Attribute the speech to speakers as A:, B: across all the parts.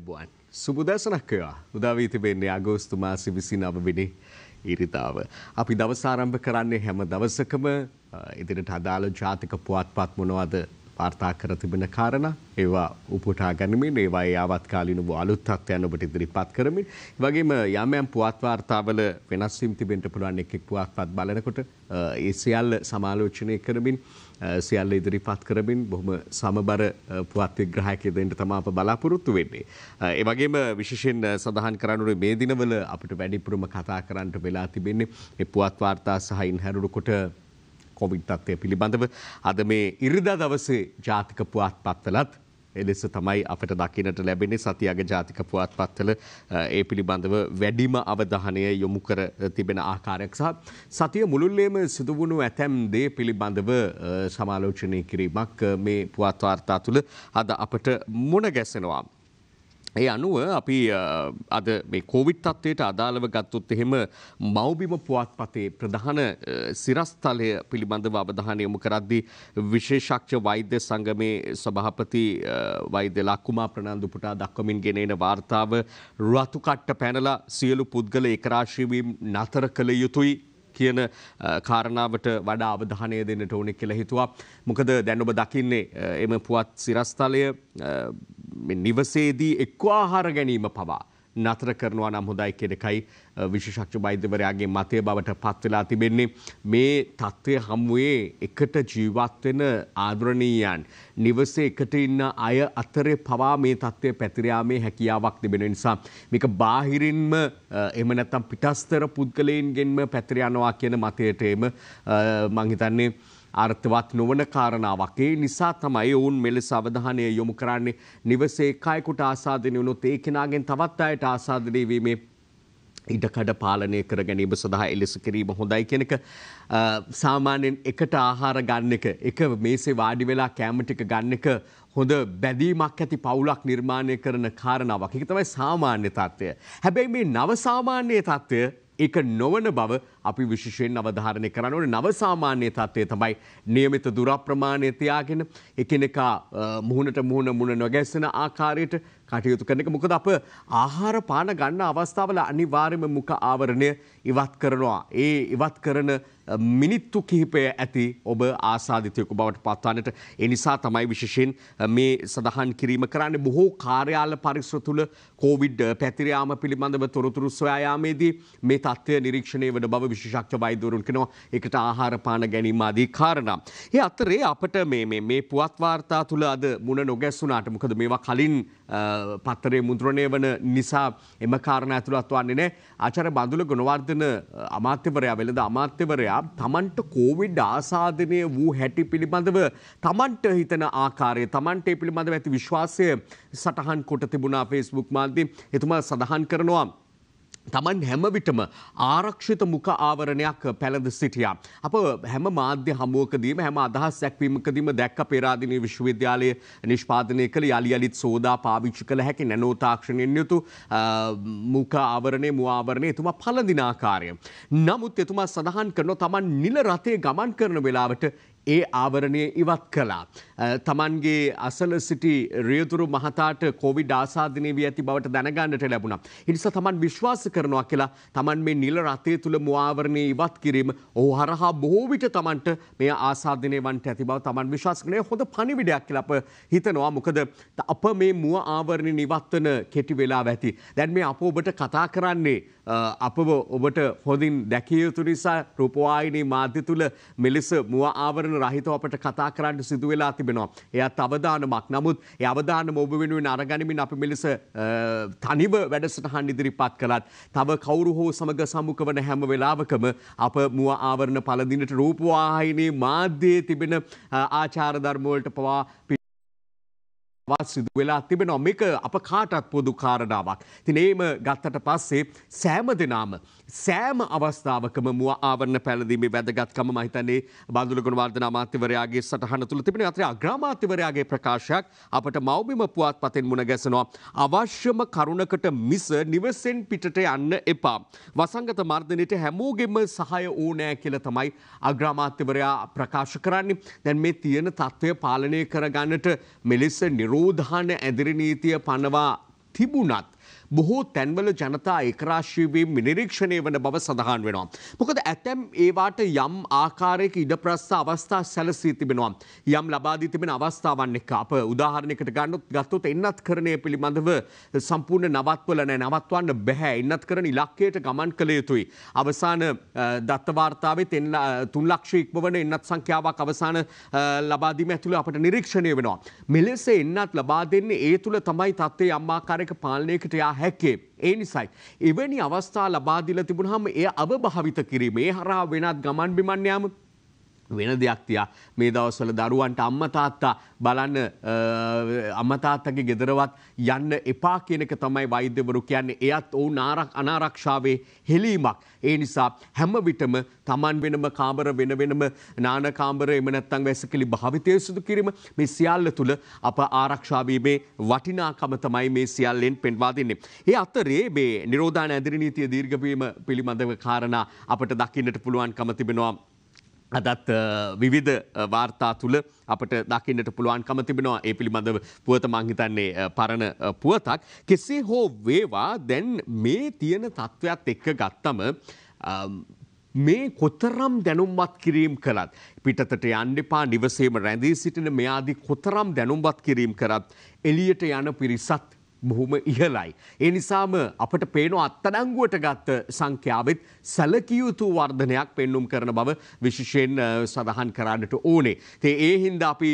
A: ආයුබෝවන් සුබදසනක් වේවා. උදා වී තිබෙන්නේ අගෝස්තු මාසයේ 29 වෙනි ඉරිදාව. අපි දවස ආරම්භ කරන්නේ හැම දවසකම ඉදිරියට අදාළ ජාතික පුවත්පත් මොනවද වාර්තා කර තිබෙන කාරණා ඒවා උපුටා ගනිමින් ඒවායේ ආවත්කාලීන වූ අලුත් තත්ත්වයන් ඔබට ඉදිරිපත් කරමින් ඒ වගේම යම් යම් පුවත් වාර්තාවල වෙනස් වීම් තිබෙන්න පුළුවන් එක් එක් පුවත්පත් බලනකොට ඒ සියල්ල සමාලෝචනය කරමින් සියල්ල ඉදිරිපත් කරමින් බොහොම සමබර පුවත් විග්‍රහයක් දෙන්න තමයි අප බලාපොරොත්තු වෙන්නේ. ඒ වගේම විශේෂයෙන් සඳහන් කරන්න මේ දිනවල අපිට වැඩිපුරම කතා කරන්න වෙලා තිබෙන්නේ මේ පුවත් වාර්තා සහ ඉන්හැරුණු කොට කොවිඩ් තත්ත්වය පිළිබඳව අද මේ ඉරිදා දවසේ ජාතික පුවත්පත්වලත් එලෙස තමයි අපට දකින්නට ලැබෙන්නේ සතියක ජාතික පුවත්පත්වල ඒ පිළිබඳව වැඩිම අවධානය යොමු කර තිබෙන ආකාරයක් සහ සතිය මුළුල්ලේම සිදු වුණු ඇතැම් දේ පිළිබඳව සමාලෝචනය කිරීමක් මේ පුවත් වාර්තා තුළ අද අපට මුණ ගැසෙනවා. ඒ අනුව අපි අද මේ කොවිඩ් තත්ත්වයට අදාළව ගත්තොත් එහෙම මව්බිම පුවත්පතේ ප්‍රධාන සිරස්තලය පිළිබඳව අවධානය යොමු කරද්දී විශේෂඥ වෛද්‍ය සංගමේ සභාපති වෛද්‍ය ලක්කුමා ප්‍රනාන්දු පුටා දක්වමින් ගෙන එන වාර්තාව රතු කට්ට පැනලා සියලු පුද්ගල ඒකරාශී වීම නතර කළ යුතුයි කියන කාරණාවට වඩා අවධානය දෙන්නට ඕනේ කියලා හිතුවා. මොකද දැන් ඔබ දකින්නේ එම පුවත් සිරස්තලය නිවසේදී එක්ව ආහාර ගැනීම පවා නතර කරනවා නම් හොඳයි කියන එකයි විශේෂඥ වෛද්‍යවරයාගේ මතය බවට පත් වෙලා තිබෙන්නේ. මේ තත්ත්වය හමුවේ එකට ජීවත් වෙන ආදරණීයයන් නිවසේ එකට ඉන්න අය අතරේ පවා මේ තත්ත්වය පැතිර යාමේ හැකියාවක් තිබෙන නිසා මේක බාහිරින්ම එහෙම නැත්නම් පිටස්තර පුද්ගලයන්ගෙන්ම පැතිර යනවා කියන මතයට මම හිතන්නේ අර්ථවත් නොවන කාරණාවක්. ඒ නිසා තමයි ඔවුන් මෙලෙස අවධානය යොමු කරන්නේ නිවසේ කයකට ආසාදනය වුණොත් ඒ කෙනාගෙන් තවත් අයට ආසාදනය වීමේ ඉඩකඩ පාලනය කර ගැනීම සඳහා එලෙස කිරීම හොඳයි කියන එක. සාමාන්‍යයෙන් එකට ආහාර ගන්න එක මේසේ වාඩි වෙලා කෑම ටික ගන්න එක හොඳ බැඳීමක් ඇති පවුලක් නිර්මාණය කරන කාරණාවක්. ඒක තමයි සාමාන්‍ය තත්ත්වය. හැබැයි මේ නව සාමාන්‍ය තත්ත්වය ඒක නොවන බව අපි විශේෂයෙන් අවධාරණය කරන්න ඕනේ. නව සාමාන්‍ය තත්ත්වය තමයි નિયમિત දුර ප්‍රමාණය තියාගෙන එකිනෙකා මුහුණට මුහුණ නොගැසෙන ආකාරයට කටයුතු කරන එක. මොකද අප ආහාර පාන ගන්න අවස්ථාවල අනිවාර්යයෙන්ම මුඛ ආවරණය ඉවත් කරනවා. ඒ ඉවත් කරන මිනිත්තු කිහිපය ඇති ඔබ ආසාදිතයෙකු බවට පත්වන්නට. ඒ නිසා තමයි විශේෂයෙන් මේ සඳහන් කිරීම කරන්නේ. බොහෝ කාර්යාල පරිසර තුළ කොවිඩ් පැතිර යාම පිළිබඳව තොරතුරු සොයා යාමේදී මේ තත්ත්වය නිරීක්ෂණය වන බව විශේෂඥ වෛද්‍යවරුන් කියනවා. ඒකට ආහාර පාන ගැනීම ආදී කාරණා. ඒ අතරේ අපට මේ පුවත් වාර්තා තුළ අද මුණ නොගැස්සුණාට මොකද මේවා කලින් පත්තරේ මුද්‍රණය වන නිසා එම කාරණා ඇතුළත් වන්නේ නැහැ. ආචාර්ය බඳුල ගුණවර්ධන අමාත්‍යවරයා වෙළඳ අමාත්‍යවරයා තමන්ට කොවිඩ් ආසාදනය වූ හැටි පිළිබඳව තමන්ට හිතන ආකාරය තමන්ට ඒ පිළිබඳව ඇති විශ්වාසය සටහන් කොට තිබුණා Facebook මාධ්‍යයෙන්. එතුමා සඳහන් කරනවා තමන් හැම විටම ආරක්ෂිත මුඛ ආවරණයක් පැළඳ සිටියා. අප හැම මාධ්‍ය හමුවකදීම හැම අදහස් දැක්වීමකදීම දැක්ක පේරාදෙණිය විශ්වවිද්‍යාලය නිෂ්පාදනය කළ යලි යලිත් සෝදා පාවිච්චි කළ හැකි නැනෝ තාක්ෂණයෙන් යුතු මුඛ ආවරණය මුව ආවරණය එතුමා පළඳින ආකාරය. නමුත් එතුමා සඳහන් කරනවා තමන් නිල රථයේ ගමන් කරන වෙලාවට ඒ ආවරණය ඉවත් කළා. තමන්ගේ අසල සිටි රියදුරු මහතාට කොවිඩ් ආසාදනය වී ඇති බවට දැනගන්නට ලැබුණා. ඒ නිසා තමන් විශ්වාස කරනවා කියලා තමන් මේ නිල රථය තුල මුවාවරණය ඉවත් කිරීම ඔහු හරහා බොහෝ විට තමන්ට මේ ආසාදනය වන්ට ඇති බව තමන් විශ්වාස කරන හොඳ පණිවිඩයක් කියලා අප හිතනවා. මොකද අප මේ මුව ආවරණය ඉවත් වෙන කෙටි වෙලාව ඇති. දැන් මේ අප ඔබට කතා කරන්නේ අපව ඔබට හොඳින් දැකිය යුතු නිසා රූපවාහිනී මාධ්‍ය තුල මෙලෙස මුව ආවරණ රහිතව අපට කතා කරන්න සිදු වෙලා තිබෙනවා. එයත් අවදානමක්. නමුත් ඒ අවදානම ඔබ වෙනුවෙන් අරගනිමින් අපි මෙලෙස තනිව වැඩසටහන් ඉදිරිපත් කළත් තව කවුරු හෝ සමග සම්මුඛ වන හැම වෙලාවකම අප මුව ආවරණ පළඳින්නට රූපවාහිනී මාධ්‍යයේ තිබෙන ආචාර ධර්ම වලට පවා සිදු වෙලා තිබෙනවා. මේක අප කාටත් පොදු කාරණාවක්. ඉතින් ඒම ගත්තට පස්සේ සෑම දිනම සෑම අවස්ථාවකම මුව ආවරණ පැළඳීමේ වැදගත්කම මම හිතන්නේ බඳුල ගුණවර්ධන අමාත්‍යවරයාගේ සටහන තුළ තිබෙන අතර අග්‍රාමාත්‍යවරයාගේ ප්‍රකාශයක් අපට මව්බිම පුවත්පතෙන් මුණ ගැසෙනවා. අවශ්‍යම කරුණකට මිස නිවසෙන් පිටට යන්න එපා. වසංගත මර්ධනයට හැමෝගෙම සහාය ඕනෑ කියලා තමයි අග්‍රාමාත්‍යවරයා ප්‍රකාශ කරන්නේ. දැන් මේ තියෙන තත්ත්වය පාලනය කරගන්නට මෙලෙස නිරෝධාන ඇදිරි නීතිය පනවා තිබුණත් බොහෝ තැන්වල ජනතා ඒකරාශී වීම නිරීක්ෂණය වන බව සඳහන් වෙනවා. මොකද ඇතැම් ඒවාට යම් ආකාරයක ඉඩ ප්‍රස්ථ අවස්ථා සැලසී තිබෙනවා. යම් ලබා දී තිබෙන අවස්ථාවන් එක්ක අප උදාහරණයකට ගත්තොත් එන්නත්කරණය පිළිබඳව සම්පූර්ණ නවත්වන්න බෑ. එන්නත්කරණ ඉලක්කයට ගමන් කළ යුතුයි. අවසාන දත්ත වාර්තාවේ 3 ලක්ෂ ඉක්මවන එන්නත් සංඛ්‍යාවක් අවසාන ලබා දීම ඇතුළේ අපට නිරීක්ෂණය වෙනවා. මෙලෙස එන්නත් ලබා දෙන්නේ ඒ තුල තමයි තත්ත්වය යම් ආකාරයක පාලනයකට යා හැකේ. ඒ නිසායි එවැනි අවස්ථා ලබා දීලා තිබුණාම එය අවභාවිත කිරීම, ඒ හරහා වෙනත් ගමන් බිමන් යාම වෙන දෙයක් තියා මේ දවස්වල දරුවන්ට අම්මා තාත්තා බලන්න අම්මා තාත්තගේ ගෙදරවත් යන්න එපා කියන එක තමයි වෛද්‍යවරු කියන්නේ. එයත් ඔවුන් අනාරක්ෂාවේ හෙලීමක්. ඒ නිසා හැම විටම Taman වෙනම කාමර වෙනම නාන කාමර එම නැත්නම් වැසකිලි භාවිතය සිදු කිරීම මේ සියල්ල තුල අප ආරක්ෂා වීමේ වටිනාකම තමයි මේ සියල්ලෙන් පෙන්වා දෙන්නේ. ඒ අතරේ මේ නිරෝධායන ඇඳිරි නීතිය දීර්ඝ වීම පිළිබඳව කාරණා අපට දකින්නට පුළුවන්කම තිබෙනවා. අදත් විවිධ වාර්තා තුල අපට දකින්නට පුළුවන්කම තිබෙනවා. ඒ පිළිබඳව පුවත මං හිතන්නේ පරණ පුවතක්. කෙසේ හෝ වේවා දැන් මේ තියෙන තත්වයක් එක්ක ගත්තම මේ කොතරම් දැනුම්වත් කිරීම කළත් පිටතට යන්න එපා, නිවසේම රැඳී සිටින මේ ආදී කොතරම් දැනුම්වත් කිරීම කරත් එළියට යන පිරිසත් බොහොම ඉහළයි. ඒ නිසාම අපට පේන අත්අඩංගුවට ගත්ත සංඛ්‍යාවෙත් සැලකිය යුතු වර්ධනයක් පෙන්눔 කරන බව විශේෂයෙන් සඳහන් කරන්නට ඕනේ. ඒ හින්දා අපි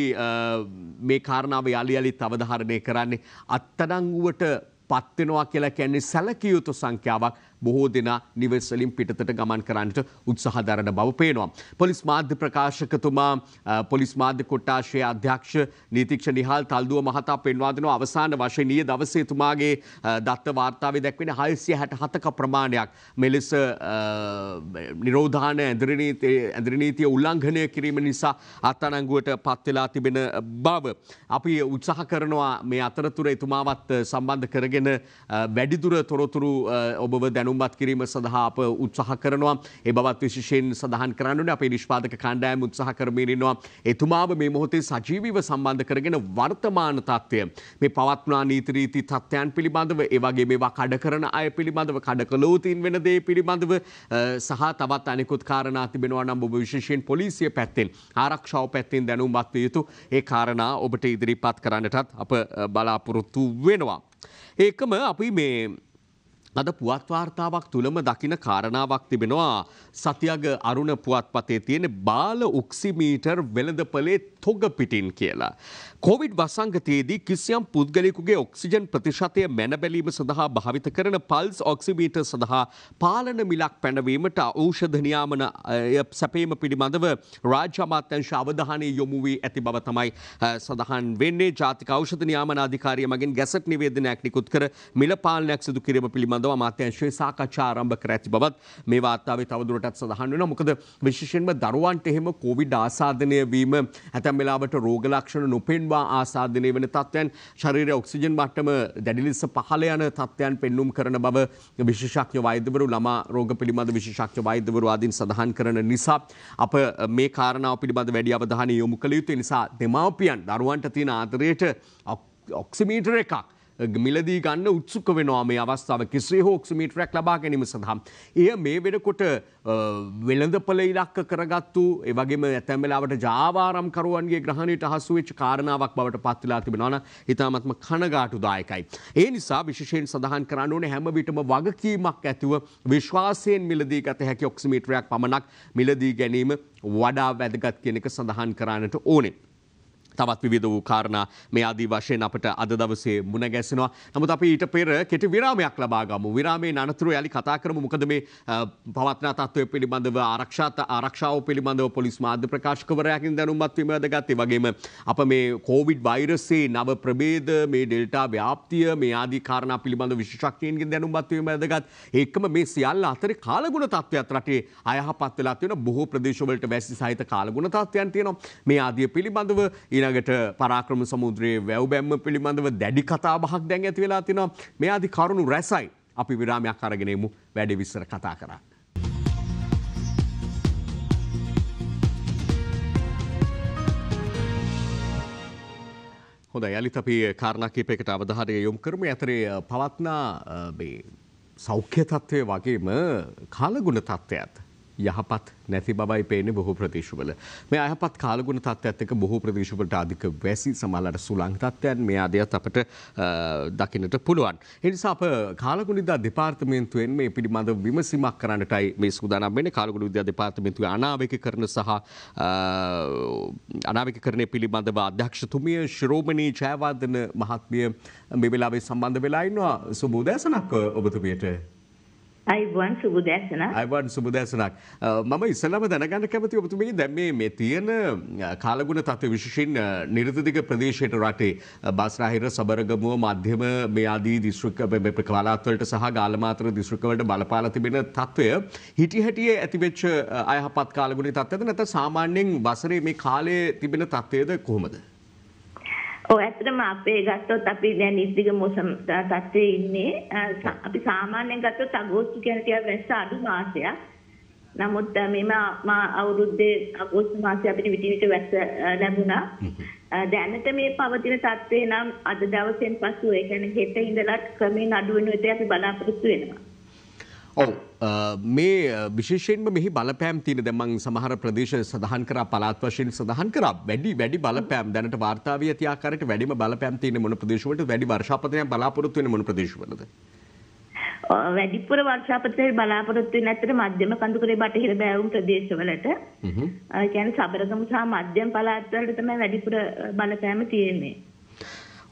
A: මේ කාරණාව යලිත් අවධාරණය කරන්නේ අත්අඩංගුවට පත් වෙනවා කියලා කියන්නේ සැලකිය යුතු සංඛ්‍යාවක්. බොහෝ දෙනා නිවෙස් වලින් පිටතට ගමන් කරන්නට උත්සාහ දරන බව පේනවා. පොලිස් මාධ්‍ය ප්‍රකාශකතුමා පොලිස් මාධ්‍ය කොට්ටාශයේ අධ්‍යක්ෂ නීතිඥ නිහාල් තල්දුව මහතා පෙන්වා දෙනවා අවසාන වශයෙන් ඊයේ දවසේ තුමාගේ දත්ත වාර්තාවේ දැක්වෙන 667ක ප්‍රමාණයක් මෙලෙස නිරෝධායන ඇඳිරි නීතිය උල්ලංඝනය කිරීම නිසා අත්අඩංගුවට පත් වෙලා තිබෙන බව අපි උත්සාහ කරනවා මේ අතරතුර එතුමාවත් සම්බන්ධ කරගෙන වැඩිදුර තොරතුරු ඔබව දැනුම්පත් කිරීම සඳහා අප උත්සාහ කරනවා. ඒ බවත් විශේෂයෙන් සඳහන් කරන්න ඕනේ අපේ නිෂ්පාදක කණ්ඩායම උත්සාහ කරමින් ඉන්නවා. එතුමාව මේ මොහොතේ සජීවීව සම්බන්ධ කරගෙන වර්තමාන තත්ත්වය මේ පවත්වනා නීති රීති තත්ත්වයන් පිළිබඳව ඒ වගේ මේවා කඩ කරන අය පිළිබඳව කඩ කළෝතින් වෙන දේ පිළිබඳව සහ තවත් අනෙකුත් කාරණා තිබෙනවා නම් ඔබ විශේෂයෙන් පොලිසිය පැත්තෙන් ආරක්ෂාව පැත්තෙන් දැනුම්පත් විය යුතු ඒ කාරණා ඔබට ඉදිරිපත් කරන්නටත් අප බලාපොරොත්තු වෙනවා. ඒකම අපි මේ අද පුවත් වාර්තාවක් තුලම දකින කාරණාවක් තිබෙනවා. සතියග අරුණ පුවත්පතේ තියෙන බාල ඔක්සිමීටර් වෙළඳපොලේ තොග පිටින් කියලා. කොවිඩ් වසංගතයේදී කිසියම් පුද්ගලයෙකුගේ ඔක්සිජන් ප්‍රතිශතය මැන බැලීම සඳහා භාවිත කරන පල්ස් ඔක්සිමීටර් සඳහා පාලන මිලක් පැනවීමට ඖෂධ නියාමන සැපීම පිළිබඳව රාජ්‍ය අමාත්‍යාංශ අවධානය යොමු වී ඇති බව තමයි සඳහන් වෙන්නේ. ජාතික ඖෂධ නියාමන අධිකාරිය මගින් ගැසට් නිවේදනයක් නිකුත් කර මිල පාලනයක් සිදු කිරීම පිළිබඳව අමාත්‍යාංශයේ සාකච්ඡා ආරම්භ කර ඇති බවත් මේ වාර්තාවේ තවදුරටත් සඳහන් වෙනවා. මොකද විශේෂයෙන්ම දරුවන්ට එහෙම කොවිඩ් ආසාදනය වීම ඇතැම් වෙලාවට රෝග ලක්ෂණ නොපෙන්වා ආසාදනය වෙන තත්ත්වයන් ශරීරයේ ඔක්සිජන් මට්ටම දැඩි ලෙස පහළ යන තත්ත්වයන් පෙන්눔 කරන බව විශේෂඥ වෛද්‍යවරු ළමා රෝග පිළිබඳ විශේෂඥ වෛද්‍යවරු ආදීන් සඳහන් කරන නිසා අප මේ කාරණාව පිළිබඳ වැඩි අවධානය යොමු කළ යුතුයි. නිසා දෙමාපියන් දරුවන්ට තියෙන ආදරයට ඔක්සිමීටර් එකක් මිලදී ගන්න උත්සුක වෙනවා මේ අවස්ථාව කෙසේ හෝ ඔක්සිමීටරයක් ලබා ගැනීම සඳහා. එය මේ වෙනකොට වෙළඳපොළ ඉලක්ක කරගත්තු ඒ වගේම ඇතැම් වෙලාවට ජාවාරම්කරුවන්ගේ ග්‍රහණයට හසු වෙච්ච කාරණාවක් බවට පත් වෙලා තිබෙනවා නම් ඊටාත්ම කනගාටුදායකයි. ඒ නිසා විශේෂයෙන් සඳහන් කරන්න ඕනේ හැම විටම වගකීමක් ඇතුව විශ්වාසයෙන් මිලදී ගත හැකි ඔක්සිමීටරයක් පමණක් මිලදී ගැනීම වඩා වැදගත් කියන එක සඳහන් කරන්නට ඕනේ. තවත් විවිධ වූ කාරණා මේ ආදී වශයෙන් අපට අද දවසේ මුණ ගැසෙනවා. නමුත් අපි ඊට පෙර කෙටි විරාමයක් ලබා ගමු. විරාමයේ අනතුරු යලි කතා කරමු. මොකද මේ පවත්නා තත්ත්වය පිළිබඳව ආරක්ෂාව පිළිබඳව පොලිස් මාධ්‍ය ප්‍රකාශකවරයාගෙන් දැනුම්පත් වීම වැදගත්. ඒ වගේම අප මේ කොවිඩ් වෛරසයේ නව ප්‍රභේද මේ ඩෙල්ටා ව්‍යාප්තිය මේ ආදී කාරණා පිළිබඳව විශේෂඥයින්ගෙන් දැනුම්පත් වීම වැදගත්. ඒකම මේ සියල්ල අතරේ කාලගුණ තත්ත්වයක් රටේ අයහපත් වෙලා තියෙන බොහෝ ප්‍රදේශවලට වැසි සහිත කාලගුණ තත්ත්වයන් තියෙනවා. මේ ආදී පිළිබඳව ඊළඟට පරාක්‍රම සමුද්‍රයේ වැව් බැම්ම පිළිබඳව දැඩි කතා බහක් දැන් ඇති වෙලා තිනවා. මේ ආදී කරුණු රැසයි. අපි විරාමයක් අරගෙන එමු වැඩි විස්තර කතා කරන්න. හොඳයි යලිත් අපි කාරණා කීපයකට අවධානය යොමු කරමු. අතරේ පවත්නා මේ සෞඛ්‍ය තත්ත්වය වගේම කාලගුණ තත්ත්වයත් යහපත් නැති බවයි පේන්නේ බොහෝ ප්‍රදේශවල. මේ අයහපත් කාලගුණ තත්ත්වයත් එක්ක බොහෝ ප්‍රදේශවලට අධික වැසි සමහරවිට සුළං තත්ත්වයන් මේ ආදියත් අපට දකින්නට පුළුවන්. ඒ නිසා අප කාලගුණ විද්‍යා දෙපාර්තමේන්තුවෙන් මේ පිළිබඳව විමසීමක් කරන්නටයි මේ සූදානම් වෙන්නේ. කාලගුණ විද්‍යා දෙපාර්තමේන්තුවේ අනාවැකීකරණ සහ අනාවැකීකරණය පිළිබඳව අධ්‍යක්ෂතුමිය ශිරෝමණී ජයවර්ධන මහත්මිය මේ වෙලාවේ සම්බන්ධ වෙලා ඉන්නවා. සුබ උදෑසනක් ඔබතුමියට.
B: අයිබෝන් සුබ උදෑසනක්.
A: අයිබෝන් සුබ උදෑසනක්. මම ඉස්සෙල්ලාම දැනගන්න කැමතියි ඔබතුමී දැන් මේ තියෙන කාලගුණ තත්ත්ව විශේෂයෙන් නිර්දදිග ප්‍රදේශයට රටේ බස්රාහිර සබරගමුව මධ්‍යම මේ ආදී දිස්ත්‍රික්ක පළාත් වලට සහ ගාලමාතර දිස්ත්‍රික්ක වලට බලපාලා තිබෙන තත්ත්වය හිටි හැටියේ ඇතිවෙච්ච අයහපත් කාලගුණයේ තත්ත්වයද නැත්නම් සාමාන්‍යයෙන් වසරේ මේ කාලයේ තිබෙන තත්ත්වයද කොහොමද?
B: ඔව් ඇත්තටම අපේ ගත්තොත් අපි දැන් නිර්දිග මොසම් තත්ත්වයේ ඉන්නේ. අපි සාමාන්‍යයෙන් ගත්තොත් අගෝස්තු කියන ටික වැස්ස අඩු මාසයක්. නමුත් මෙම අවුරුද්දේ අගෝස්තු මාසයේ අපිට විටි විට වැස්ස ලැබුණා. දැනට මේ පවතින තත්ත්වේ නම් අද දවසෙන් පසු ඒ කියන්නේ හෙට ඉඳලා ක්‍රමයෙන් අඩු වෙන විදිහට අපි බලාපොරොත්තු වෙනවා.
A: ඔව් මේ විශේෂයෙන්ම මෙහි බලපෑම් තියෙන දැන් මම සමහර ප්‍රදේශ සඳහන් කරා පළාත් වශයෙන් සඳහන් කරා වැඩි බලපෑම් දැනට වාර්තා වී ඇති ආකාරයට වැඩිම බලපෑම් තියෙන මොන ප්‍රදේශවලද වැඩි වර්ෂාපතනයක් බලාපොරොත්තු වෙන මොන ප්‍රදේශවලද?
B: වැඩිපුර වර්ෂාපතනය බලාපොරොත්තු වෙන ඇත්තට මධ්‍යම කඳුකරේ බටහිර බෑවුම් ප්‍රදේශවලට. ඒ කියන්නේ සබරගමු සහ මධ්‍යම පළාත් වලට තමයි වැඩිපුර බලපෑම තියෙන්නේ.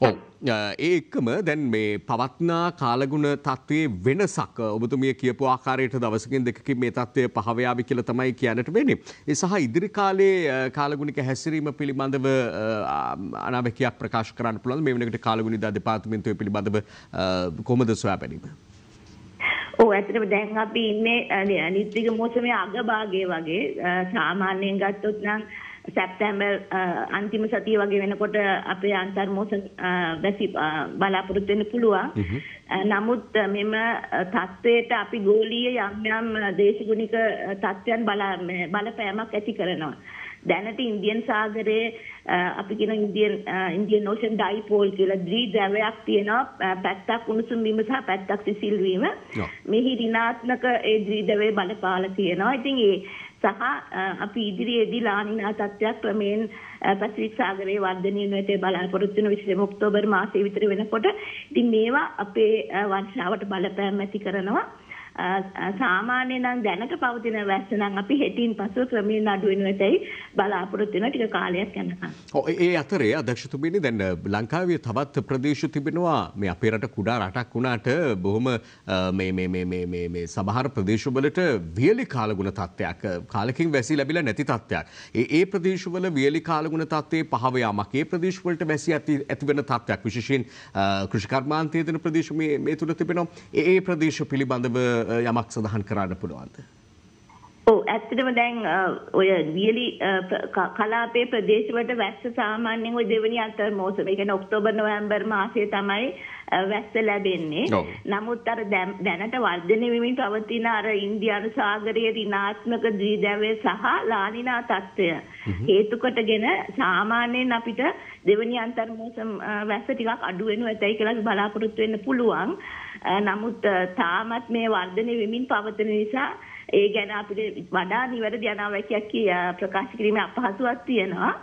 A: ඔව් ඒ එක්කම දැන් මේ පවත්නා කාලගුණ තත්ත්වයේ වෙනසක් ඔබතුමිය කියපු ආකාරයට දවසකින් දෙකකින් මේ තත්ත්වය පහව යාවි කියලා තමයි කියන්නට වෙන්නේ. ඒ සහ ඉදිරි කාලයේ කාලගුණික හැසිරීම පිළිබඳව අනාවැකියක් ප්‍රකාශ කරන්න පුළුවන්. මේ වෙනකොට කාලගුණ විද්‍යා දෙපාර්තමේන්තුවේ පිළිබඳව කොහොමද සොයා බැලීම?
B: ඔව් ඇත්තටම දැන් අපි ඉන්නේ නිර්දිග මෝසමේ අග භාගයේ වගේ. සාමාන්‍යයෙන් ගත්තොත් නම් සැප්තැම්බර් අන්තිම සතිය වගේ වෙනකොට අපේ අන්තර්මෝසම වැසි බලාපොරොත්තු වෙන්න පුළුවන්. නමුත් මෙම තත්ත්වයට අපි ගෝලීය යම් දේශගුණික තත්ත්වයන් බලපෑමක් ඇති කරනවා. දැනට ඉන්දියන් සාගරයේ අපි කියන ඉන්දියන් ඕෂන් ඩයිපෝල් කියලා ද්විධ්‍රවයක් තියෙනවා. පැත්තක් උණුසුම් වීම සහ පැත්තක් සිසිල් වීම. මෙහි ඍණාත්මක ඒ ද්විධ්‍රවයේ බලපාලා තියෙනවා. ඉතින් ඒ සහ අපි ඉදිරියේදී ලානිනා තත්ත්වයක් ක්‍රමයෙන් පැසිෆික් සාගරයේ වර්ධනය වෙන බලාපොරොත්තු වෙන විශේෂයෙන්ම ඔක්තෝබර් මාසයේ විතර වෙනකොට ඉතින් මේවා අපේ වර්ෂාවට බලපෑම් ඇති කරනවා. සාමාන්‍යයෙන් නම් දැනට පවතින වැස්ස නම් අපි හෙටින් පසුව ක්‍රමයෙන් අඩු වෙනවටයි බලාපොරොත්තු වෙන ටික කාලයක් යනකම්.
A: ඔව් ඒ අතරේ අධ්‍යක්ෂතුමියනි දැන් ලංකාවේ තවත් ප්‍රදේශ තිබෙනවා මේ අපේ රට කුඩා රටක් වුණාට බොහොම මේ සමහර ප්‍රදේශවලට වියලි කාලගුණ තත්ත්වයක් කාලෙකින් වැසි ලැබිලා නැති තත්ත්වයක්. ඒ ප්‍රදේශවල වියලි කාලගුණ තත්ත්වයේ පහව යාමක් ඒ ප්‍රදේශවලට වැසි ඇති වෙන තත්ත්වයක් විශේෂයෙන් කෘෂිකර්මාන්තයේ දෙන ප්‍රදේශ මේ තුල තිබෙනවා. ඒ ප්‍රදේශ පිළිබඳව යමක් සඳහන් කරන්න පුළුවන්ද?
B: ඔව් ඇත්තටම දැන් ඔය වියලි කලාපයේ ප්‍රදේශවලට වැස්ස සාමාන්‍යයෙන් ඔය දෙවෙනි අන්තර්මෝසම ඒ කියන්නේ ඔක්තෝබර් නොවැම්බර් මාසයේ තමයි වැස්ස ලැබෙන්නේ. නමුත් අර දැනට වර්ධනය වෙමින් පවතින අර ඉන්දියානු සාගරයේ ඍණාත්මක ද්විධ්‍රවය සහ ලානිනා තත්ත්වය හේතු කොටගෙන සාමාන්‍යයෙන් අපිට දෙවෙනි අන්තර්මෝසම වැස්ස ටිකක් අඩු වෙනු ඇතයි කියලා බලාපොරොත්තු වෙන්න පුළුවන්. නමුත් තාමත් මේ වර්ධනය වෙමින් පවතින නිසා ඒ ගැන අපිට වඩා නිවැරදි අනාවැකියක් ප්‍රකාශ කිරීමේ අපහසුතාවක් තියෙනවා.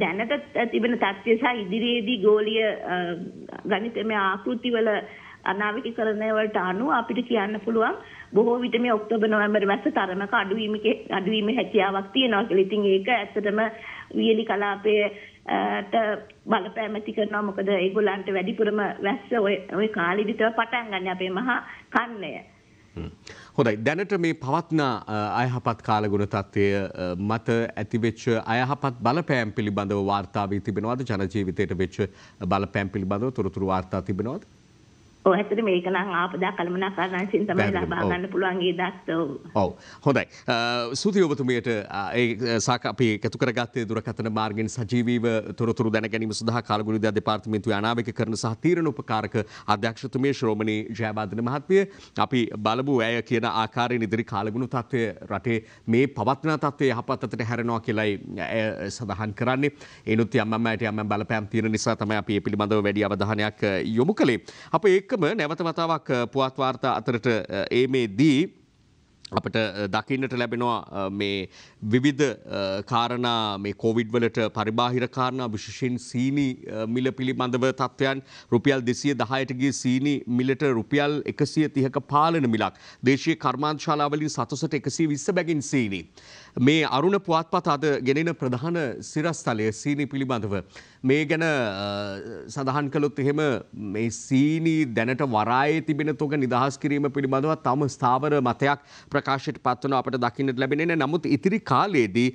B: දැනට තිබෙන තත්ත්වය සහ ඉදිරියේදී ගෝලීය ගණිතමය ආකෘතිවල අනාවැකීකරණය වලට අනුව අපිට කියන්න පුළුවන් බොහෝ විට මේ ඔක්තෝබර් නොවැම්බර් මාස තරමක අඩුවීමේ හැකියාවක් තියෙනවා කියලා. ඉතින් ඒක ඇත්තටම වියලි කලාපයේ බලපෑම ඇති කරනවා. මොකද ඒගොල්ලන්ට වැඩිපුරම වැස්ස ওই කාලෙදි තමයි පටන් ගන්න අපේ මහා කන්නය.
A: හොඳයි දැනට මේ පවත්න අයහපත් කාලගුණ තත්ත්වය මත ඇතිවෙච්ච අයහපත් බලපෑම් පිළිබඳව වාර්තා වී තිබෙනවද? ජන ජීවිතයට වෙච්ච බලපෑම් පිළිබඳව තොරතුරු වාර්තා තිබෙනවද?
B: ඔව් ඇත්තට මේක නම් ආපදා කළමනාකරණයෙන් තමයි ලබා ගන්න පුළුවන් ඒ දත්.
A: ඔව් හොඳයි. සුති ඔබතුමියට අපි එකතු කරගත්තේ දුරකථන මාර්ගයෙන් සජීවීව තොරතුරු දැන ගැනීම සඳහා කාලගුණ විද්‍යා දෙපාර්තමේන්තුවේ අනාවැකීකරණ සහ තීරණ උපකාරක අධ්‍යක්ෂතුමිය ශ්‍රෝමණී ජයවර්ධන මහත්මිය අපි බලමු ඇය කියන ආකාරයෙන් ඉදිරි කාලගුණ තත්ත්වය රටේ මේ පවත්වන තත්ත්වය යහපත් අතට හැරෙනවා කියලායි ඇය සඳහන් කරන්නේ. එනුත් යම් බලපෑම් තියෙන නිසා තමයි අපි මේ පිළිබඳව වැඩි අවධානයක් යොමු කළේ. අප ඒකම නැවත වතාවක් පුවත් වාර්තා අතරට මේදී අපට දකින්නට ලැබෙනවා මේ විවිධ කාරණා මේ කොවිඩ් වලට පරිබාහිර කාරණා විශේෂයෙන් සීනි මිල පිළිබඳව තත්ත්වයන් රුපියල් 210ට ගිය සීනි මිලට රුපියල් 130ක පාලන මිලක් දේශීය කර්මාන්ත ශාලාවලින් සතොසට 120 බැගින් සීනි මේ අරුණ පුවත්පත අද ගෙනෙන ප්‍රධාන සිරස්තලය සීනි පිළිබඳව මේ ගැන සඳහන් කළොත් එහෙම මේ සීනි දැනට වරායේ තිබෙන තොග නිදහස් කිරීම පිළිබඳව තම ස්ථාවර මතයක් ප්‍රකාශයට පත්වන අපට දකින්නට ලැබෙන්නේ නැහැ. නමුත් ඉතිරි කාලයේදී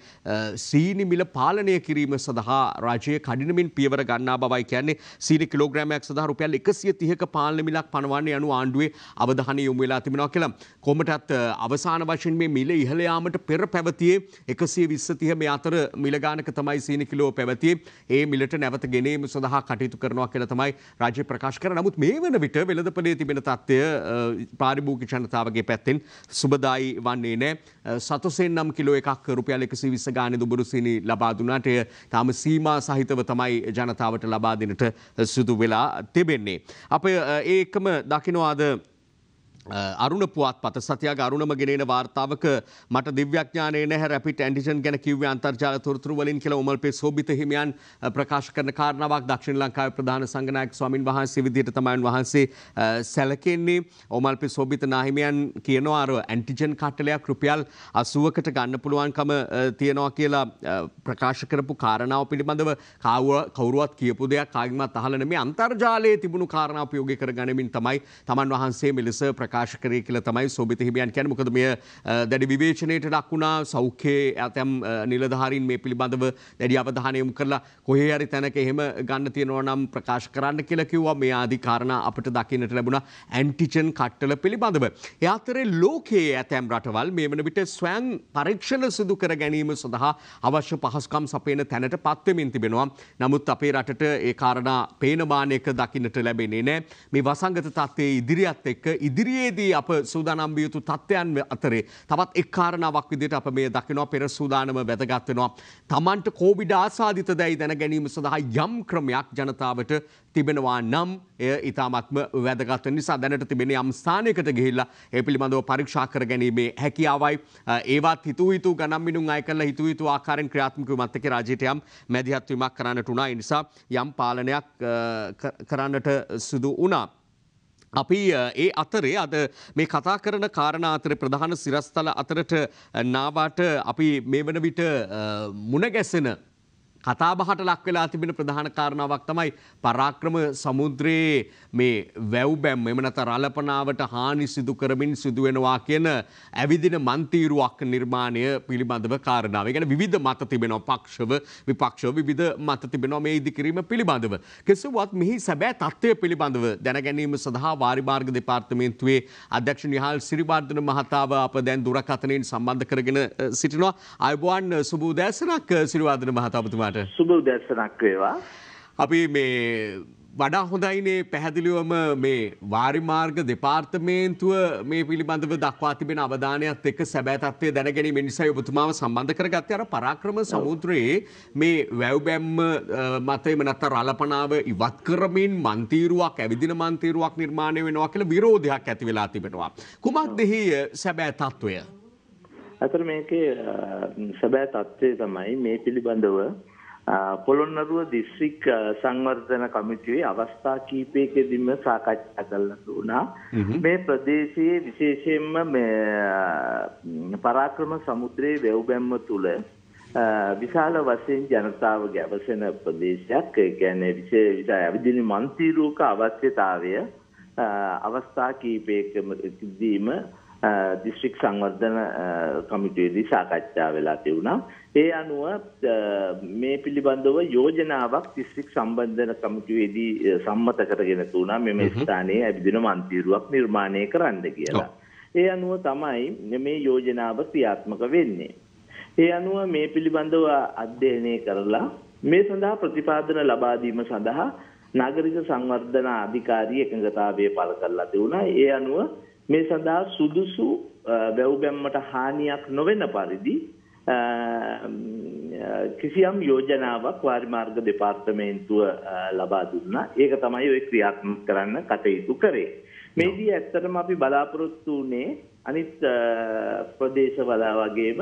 A: සීනි මිල පාලනය කිරීම සඳහා රාජ්‍යය කඩිනමින් පියවර ගන්නා බවයි කියන්නේ. සීනි කිලෝග්‍රෑමයක් සඳහා රුපියල් 130ක පාලන මිලක් පනවන්නේ යනු ආණ්ඩුවේ අවධානය යොමු වෙලා තිබෙනවා කියලා. කොහොමටත් අවසාන වශයෙන් මේ මිල ඉහළ යාමට පෙර පැවතියේ 120 මේ අතර මිල ගානක තමයි සීනි කිලෝ පැවතියේ. ඒ මිලට නැවත ගෙනීම සඳහා කටයුතු කරනවා කියලා තමයි රාජ්‍ය ප්‍රකාශ කරන්නේ. නමුත් මේ වන විට වෙළඳපොලේ තිබෙන තත්ත්වය පාරිභෝගික ජනතාවගේ පැත්තෙන් සුබදායි වන්නේ නැහැ. සතොසෙන් නම් කිලෝ එකක් රුපියල් 120 ගානේ දුබුරු සීනි ලබා දුන්නාට එය තාම සීමා සහිතව තමයි ජනතාවට ලබා දෙන්නට සිදු වෙලා තිබෙන්නේ. අප ඒකම දකින්නවාද අරුණ පුවත්පත සතියක අරුණම ගෙනෙන වාර්තාවක මට දිව්‍යඥානයේ නැහැ රැපිඩ් ඇන්ටිජන් ගැන කිව්වේ අන්තර්ජාල තොරතුරු වලින් කියලා උමල්පේ සෝබිත හිමියන් ප්‍රකාශ කරන කාරණාවක් දක්ෂිණ ලංකාවේ ප්‍රධාන සංඝනායක ස්වාමින් වහන්සේ විදිහට තමයි වහන්සේ සැලකෙන්නේ. උමල්පේ සෝබිත නාහිමියන් කියනවා අර ඇන්ටිජන් කට්ටලයක් රුපියල් 80කට ගන්න පුළුවන්කම තියනවා කියලා ප්‍රකාශ කරපු කාරණාව පිළිබඳව කවුරුවත් කියපු දෙයක් කාගෙන්වත් අහලා නෙමෙයි අන්තර්ජාලයේ තිබුණු කාරණා උපයෝගී කරගැනීමෙන් තමයි තමන් වහන්සේ මෙලෙස ප්‍රකාශ කරේ කියලා තමයි සෝබිත හිමියන් කියන්නේ. මොකද මෙය දැඩි විවේචනයට ලක් වුණා. සෞඛ්‍යයේ ඇතැම් නිලධාරීන් මේ පිළිබඳව දැඩි අවධානය යොමු කරලා කොහේ හරි තැනක එහෙම ගන්න තියෙනවා නම් ප්‍රකාශ කරන්න කියලා කිව්වා. මේ ආදී කාරණා අපිට දකින්නට ලැබුණා ඇන්ටිජන් කට්ටල පිළිබඳව. ඒ අතරේ ලෝකයේ ඇතැම් රටවල් මේ වන විට ස්වයං පරීක්ෂණ සිදු කර ගැනීම සඳහා අවශ්‍ය පහසුකම් සපයන තැනට පත් වෙමින් තිබෙනවා. නමුත් අපේ රටට ඒ කාරණා පේන මානයක දකින්නට ලැබෙන්නේ නැහැ. මේ වසංගත තත්ත්වයේ ඉදිරියත් එක්ක ඉදිරියේදී අප සූදානම් විය යුතු තත්ත්වයන් අතරේ තවත් එක් කාරණාවක් විදිහට අප මේ දකිනවා පෙර සූදානම වැදගත් වෙනවා. Tamanට කොවිඩ් ආසාදිත දැයි දැන ගැනීම සඳහා යම් ක්‍රමයක් ජනතාවට තිබෙනවා නම් එය ඉතාමත්ම වැදගත් වෙන නිසා දැනට තිබෙන යම් ස්ථානයකට ගිහිල්ලා ඒ පිළිබඳව පරීක්ෂා කර ගැනීමේ හැකියාවයි ඒවත් හිතුවිතු ගණන් මිනුම් අය කරලා හිතුවිතු ආකාරයෙන් ක්‍රියාත්මක වීමත් එක්ක රාජ්‍යයට යම් මැදිහත් වීමක් කරන්නට උනා. ඒ නිසා යම් පාලනයක් කරන්නට සිදු වුණා. අපි ඒ අතරේ අද මේ කතා කරන කාරණා අතරේ ප්‍රධාන සිරස්තල අතරට නාවාට අපි මේ වන විට මුණ ගැසෙන කතාබහට ලක් වෙලා තිබෙන ප්‍රධාන කාරණාවක් තමයි පරාක්‍රම සමුද්‍රයේ මේ වැව් බැම් එම නැත්නම් රළපනාවට හානි සිදු කරමින් සිදු වෙනවා කියන ඇවිදින මන්තිරුවක් නිර්මාණය පිළිබඳව කාරණාව. ඒ කියන්නේ විවිධ මත තිබෙනවා පක්ෂව විපක්ෂව විවිධ මත තිබෙනවා මේ ඉදිකිරීම පිළිබඳව. කෙසේවත් මෙහි සැබෑ තත්ත්වය පිළිබඳව දැන ගැනීම සඳහා වාරිමාර්ග දෙපාර්තමේන්තුවේ අධ්‍යක්ෂ නිහාල් සිරිවර්ධන මහතාව අප දැන් දුරකථනයෙන් සම්බන්ධ කරගෙන සිටිනවා. ආයුබෝවන් සුබ උදෑසනක් සිරිවර්ධන මහතා ඔබතුමාට.
C: සුබ උදෑසනක් වේවා.
A: අපි මේ වඩා හොඳයිනේ පැහැදිලිවම මේ වාරිමාර්ග දෙපාර්තමේන්තුව මේ පිළිබඳව දක්වා තිබෙන අවධානයත් එක්ක සැබෑ තත්ත්වය දැන ගැනීම නිසායි ඔබතුමාව සම්බන්ධ කරගත්තේ. අර පරාක්‍රම සමුද්‍රයේ මේ වැව් බැම්ම මතෙම නැත්නම් රළපනාව ඉවත් කරමින් මන්තිරුවක් ඇවිදින මන්තිරුවක් නිර්මාණය වෙනවා කියලා විරෝධයක් ඇති වෙලා තිබෙනවා. කුමක්ද එහි සැබෑ තත්ත්වය?
C: අතර මේකේ සැබෑ තත්ත්වය තමයි මේ පිළිබඳව පොළොන්නරුව දිස්ත්‍රික් සංවර්ධන කමිටුවේ අවස්ථා කීපයකදීම සාකච්ඡා කළා වුණා. මේ ප්‍රදේශයේ විශේෂයෙන්ම මේ පරාක්‍රම සමුද්‍රයේ වැව් බැම්ම තුල විශාල වශයෙන් ජනතාව ගැවසෙන ප්‍රදේශයක්. ඒ කියන්නේ විශේෂ ඇවිදින මන්තිරුවක අවශ්‍යතාවය අවස්ථා කීපයකදීම දිස්ත්‍රික් සංවර්ධන කමිටුවේදී සාකච්ඡා වෙලා තිබුණා. ඒ අනුව මේ පිළිබඳව යෝජනාවක් දිස්ත්‍රික් සම්බන්ධන කමිටුවේදී සම්මත කරගෙන තුණා මෙම ස්ථානයේ ඇවිදින මන්තිරුවක් නිර්මාණය කරන්න කියලා. ඒ අනුව තමයි මේ යෝජනාව ක්‍රියාත්මක වෙන්නේ. ඒ අනුව මේ පිළිබඳව අධ්‍යයනය කරලා මේ සඳහා ප්‍රතිපාදන ලබා දීම සඳහා නාගරික සංවර්ධන අධිකාරිය එකඟතාවය පළ කරලා තිබුණා. ඒ අනුව මේ සඳහා සුදුසු වැව් බැම්මට හානියක් නොවන පරිදි කිසියම් යෝජනාවක් වාරිමාර්ග දෙපාර්තමේන්තුව ලබා දුන්නා. ඒක තමයි ඔය ක්‍රියාත්මක කරන්න කටයුතු කරේ. මේදී ඇත්තටම අපි බලාපොරොත්තු වුණේ අනිත් ප්‍රදේශවල වගේම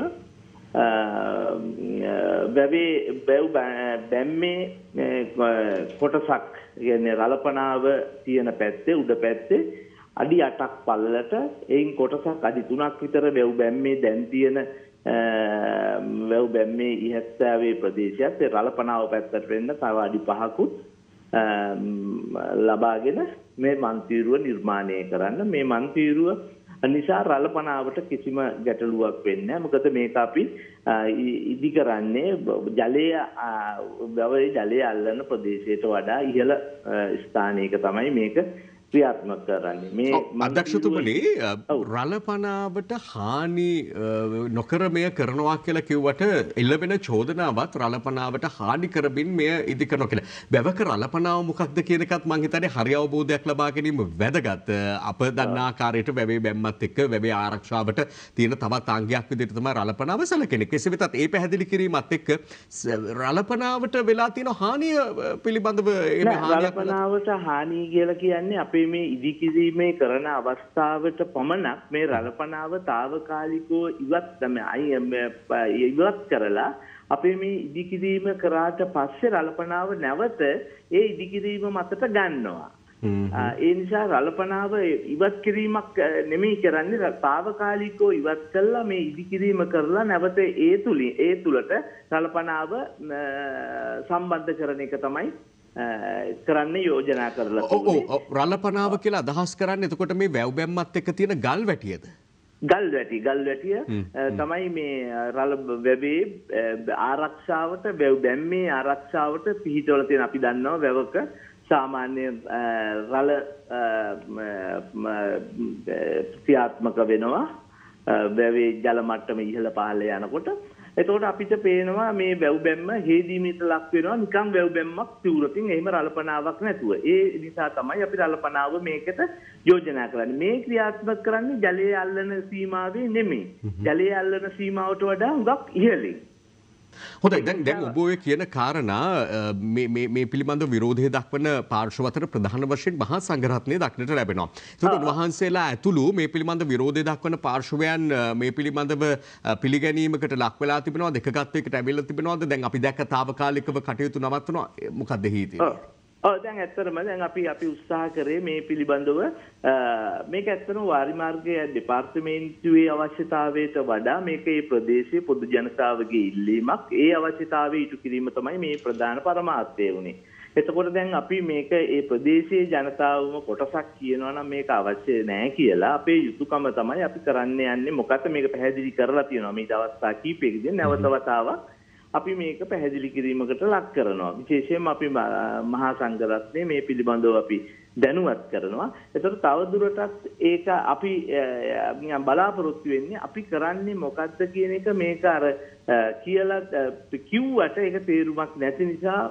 C: වැව් බැම්මේ කොටසක් කියන්නේ රළපනාව තියෙන පැත්තේ උඩ පැත්තේ අඩි 8ක් පළලට එයින් කොටසක් අඩි 3ක් විතර වැව් බැම්මේ දැන් තියෙන වැව් බැම්මේ ඉහත්තාවේ ප්‍රදේශයත් ඒ රළපනාව පැත්තට වෙන්න තව අඩි 5කුත් ලබාගෙන මේ මන්තිරුව නිර්මාණය කරන්න. මේ මන්තිරුව නිසා රළපනාවට කිසිම ගැටලුවක් වෙන්නේ නැහැ. මොකද මේක අපි ඉදි කරන්නේ ජලය අල්ලන ප්‍රදේශයට වඩා ඉහළ ස්ථානයක තමයි මේක ක්‍රියාත්මක කරන්නේ. මේ
A: අධ්‍යක්ෂතුමනි රළපනාවට හානි නොකර මෙය කරනවා කියලා කිව්වට එළවෙන චෝදනාවත් රළපනාවට හානි කරමින් මෙය ඉදි කරනවා කියලා. වැවක රළපනාව මොකක්ද කියන එකත් මම හිතන්නේ හරි අවබෝධයක් ලබා ගැනීම වැදගත්. අප දන්නා ආකාරයට වැවේ බැම්මත් එක්ක වැවේ ආරක්ෂාවට තියෙන තවත් අංගයක් විදිහට තමයි රළපනාව සැලකෙන්නේ. කෙසේ වෙතත් ඒ පැහැදිලි කිරීමත් එක්ක රළපනාවට වෙලා තියෙන හානිය පිළිබඳව
C: රළපනාවට හානිය කියලා කියන්නේ අපේ මේ ඉදිකිරීමේ කරන අවස්ථාවට පමණක් මේ රළපනාව తాවකාලිකව ඉවත් කරලා අපේ මේ ඉදිකිරීම කරාට පස්සේ රළපනාව නැවත ඒ ඉදිකිරීම මතට ගන්නවා. ඒ නිසා රළපනාව ඉවත් කිරීමක් නෙමෙයි කරන්නේ తాවකාලිකව ඉවත් කළා මේ ඉදිකිරීම කරලා නැවත ඒ තුලට රළපනාව සම්බන්ධ කරන එක තමයි කරන්න යෝජනා කරලා
A: තියෙන්නේ. රළපනාව කියලා අදහස් කරන්නේ එතකොට මේ වැව් බැම්මත් එක්ක තියෙන ගල් වැටියද?
C: ගල් වැටිය තමයි මේ වැවේ ආරක්ෂාවට වැව් බැම්මේ ආරක්ෂාවට පිහිටවල තියෙන. අපි දන්නවා වැවක සාමාන්‍ය රළ ක්‍රියාත්මක වෙනවා වැවේ ජල මට්ටම ඉහළ පහළ යනකොට. එතකොට අපිට පේනවා මේ වැව් බැම්ම හේදීමට ලක් වෙනවා නිකන් වැව් බැම්මක් තිවුරකින් එහෙම රළපනාවක් නැතුව. ඒ නිසා තමයි අපි රළපනාව මේකට යෝජනා කරන්නේ. මේ ක්‍රියාත්මක කරන්නේ ජලයේ අල්ලන සීමාවේ නෙමෙයි. ජලයේ අල්ලන සීමාවට වඩා හුඟක් ඉහළින්.
A: හොඳයි දැන් ඔබ ඔය කියන කාරණා මේ පිළිබඳ විරෝධය දක්වන පාර්ශ්ව අතර ප්‍රධාන වශයෙන් මහා සංඝරත්නය දක්නට ලැබෙනවා. ඒකට උන්වහන්සේලා ඇතුළු මේ පිළිබඳ විරෝධය දක්වන පාර්ශ්වයන් මේ පිළිබඳව පිළිගැනීමකට ලක් වෙලා තිබෙනවා, දෙකගත් එකට ඇවිල්ලා තිබෙනවාද? දැන් අපි දැක්ක తాවකාලිකව කටයුතු නවත්වනවා. මොකක්ද හේතුව?
C: දැන් ඇත්තටම දැන් අපි උත්සාහ කරේ මේ පිළිබඳව මේක ඇත්තටම වාරිමාර්ගයේ දෙපාර්තමේන්තුවේ අවශ්‍යතාවයට වඩා මේක මේ ප්‍රදේශයේ පොදු ජනතාවගේ ඉල්ලීමක්. ඒ අවශ්‍යතාවය ඉටු කිරීම තමයි මේ ප්‍රධාන පරමාර්ථය වුණේ. එතකොට දැන් අපි මේක මේ ප්‍රදේශයේ ජනතාවම කොටසක් කියනවා නම් මේක අවශ්‍ය නැහැ කියලා අපේ යුතුයකම තමයි අපි කරන්න යන්නේ. මොකද මේක පැහැදිලි කරලා තියෙනවා මේ දවස් කීපයකදී නැවත වතාවක් අපි මේක පැහැදිලි කිරීමකට ලක් කරනවා. විශේෂයෙන්ම අපි මහා සංඝරත්නයේ මේ පිළිබඳව අපි දැනුවත් කරනවා. ඒතර තව දුරටත් ඒක අපි බලාපොරොත්තු වෙන්නේ අපි කරන්නේ මොකද්ද කියන එක මේක අර කියලා කිව්වට ඒක තේරුමක් නැති නිසා